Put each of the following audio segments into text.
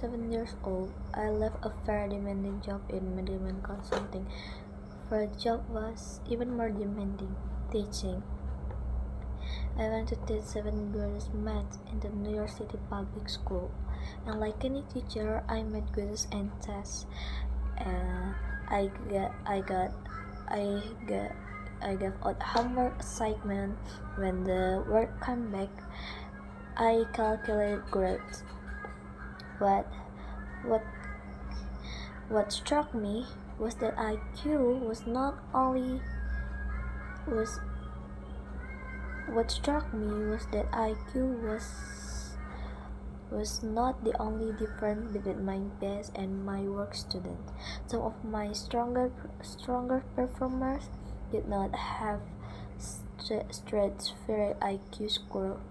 7 years old, I left a very demanding job in management consulting. First job was even more demanding, teaching. I went to teach 7th graders math in the New York City public school, and like any teacher, I made quizzes and tests. Uh, I got, I got, I got, I gave out homework assignment. When the work came back, I calculated grades. But what what struck me was that IQ was not only was what struck me was that IQ was not the only difference between my best and my work student. Some of my stronger performers did not have stratospheric IQ score.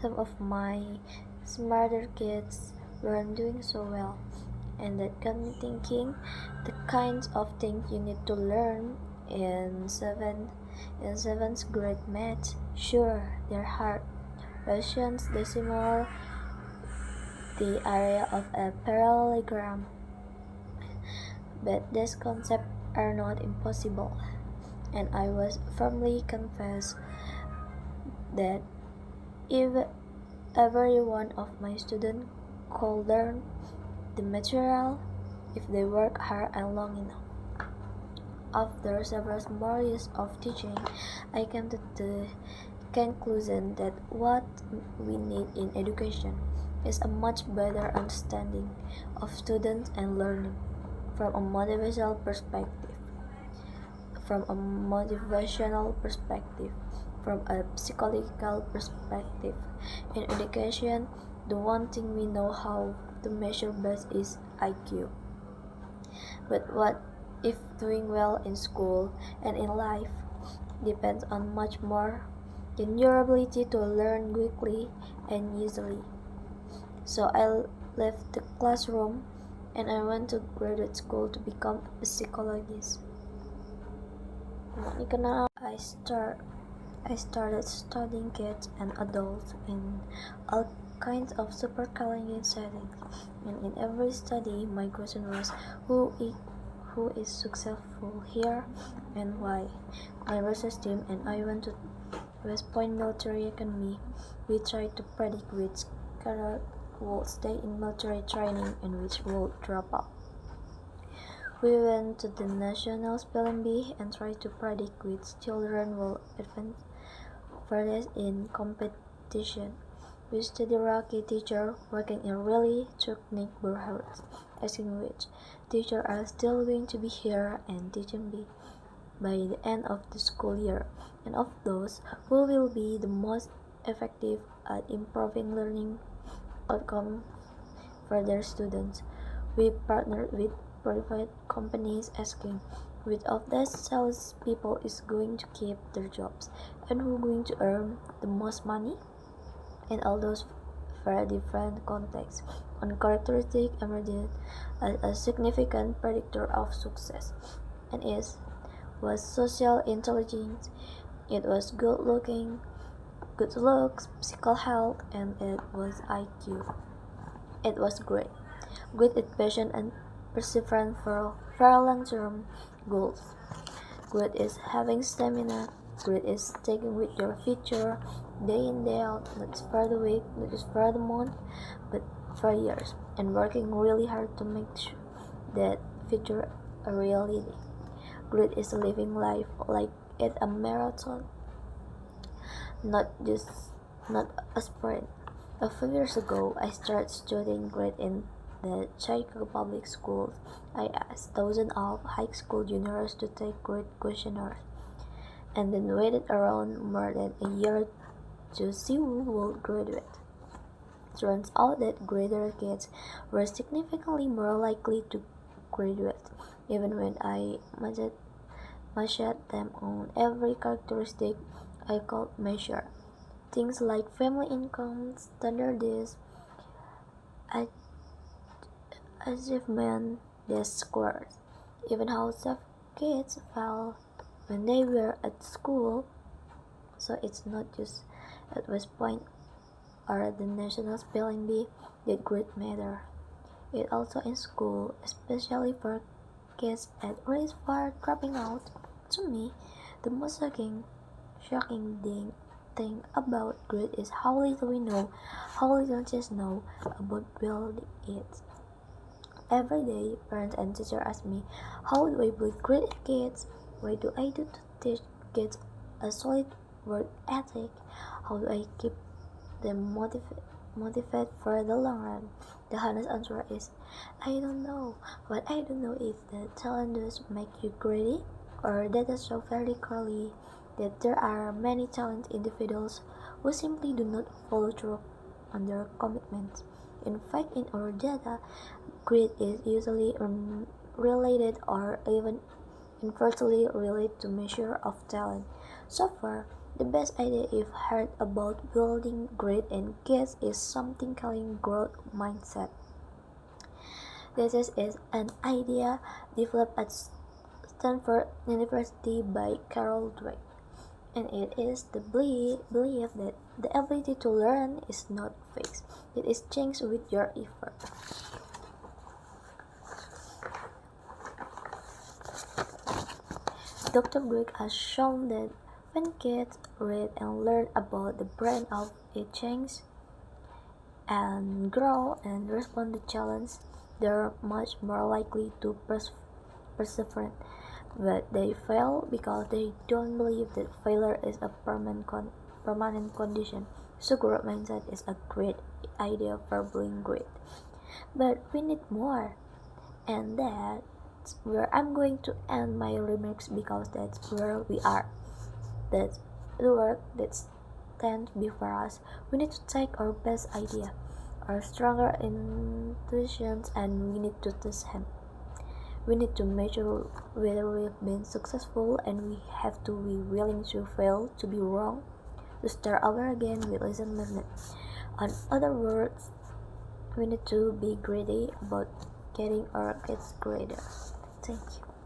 Some of my smarter kids weren't doing so well, and that got me thinking the kinds of things you need to learn in seventh grade math. Sure, they're hard. Ratios, decimal, the area of a parallelogram, but these concepts are not impossible, and I was firmly convinced that if every one of my students could learn the material if they work hard and long enough. After several more years of teaching, I came to the conclusion that what we need in education is a much better understanding of students and learning from a motivational perspective, from a motivational perspective, from a psychological perspective. In education, the one thing we know how to measure best is IQ. But what if doing well in school and in life depends on much more than your ability to learn quickly and easily? So I left the classroom and I went to graduate school to become a psychologist. I started studying kids and adults in all kinds of super challenging settings, and in every study my question was who is successful here and why. My research team and I went to West Point Military Academy. We tried to predict which cadet would stay in military training and which would drop out. We went to the National Spelling Bee and tried to predict which children will advance furthest in competition. We studied Rocky teacher working in really technical neighborhoods, asking which teachers are still going to be here and teaching me by the end of the school year, and of those who will be the most effective at improving learning outcome for their students. We partnered with private companies asking which of these sales people is going to keep their jobs and who going to earn the most money. In all those very different contexts, one characteristic emerged as a significant predictor of success, and it was social intelligence. It was good looks, physical health, and it was IQ. It was great. Good at passion and perseverance for long-term goals. Great is having stamina. Great is sticking with your future day in day out, not just for the week, not just for the month, but for years, and working really hard to make that future a reality. Great is living life like it's a marathon, not a sprint. A few years ago, I started studying grade in the Chicago public schools. I asked thousands of high school juniors to take grade questionnaires, and then waited around more than a year to see who would graduate. Turns out that grader kids were significantly more likely to graduate, even when I matched them on every characteristic I could measure. Things like family income, standards, achievement, desk scores, even how safe kids felt when they were at school. So it's not just at West Point or the National Spelling Bee that grades matter. It also in school, especially for kids at risk for dropping out. To me, the most shocking thing about grade is how little we know, how little just know about building it. Every day, parents and teachers ask me, how do I build great kids? What do I do to teach kids a solid work ethic? How do I keep them motivated for the long run? The honest answer is, I don't know. What I don't know is that challenges make you greedy, or data show very clearly that there are many talented individuals who simply do not follow through on their commitments. In fact, in our data, greed is usually related or even inversely related to measure of talent. So far, the best idea I've heard about building great and kids is something calling growth mindset. This is an idea developed at Stanford University by Carol Dweck, and it is the belief that the ability to learn is not fixed. It is changed with your effort. Dr. Greg has shown that when kids read and learn about the brain of a change and grow and respond to challenge, they're much more likely to persevere. But they fail because they don't believe that failure is a permanent condition. So growth mindset is a great idea for being great. But we need more. And that's where I'm going to end my remarks because that's where we are. That's the work that stands before us. We need to take our best idea, our stronger intuitions, and we need to test them. We need to measure whether we've been successful, and we have to be willing to fail, to be wrong, to start over again with lesson learned. In other words, we need to be greedy about getting our kids greater. Thank you.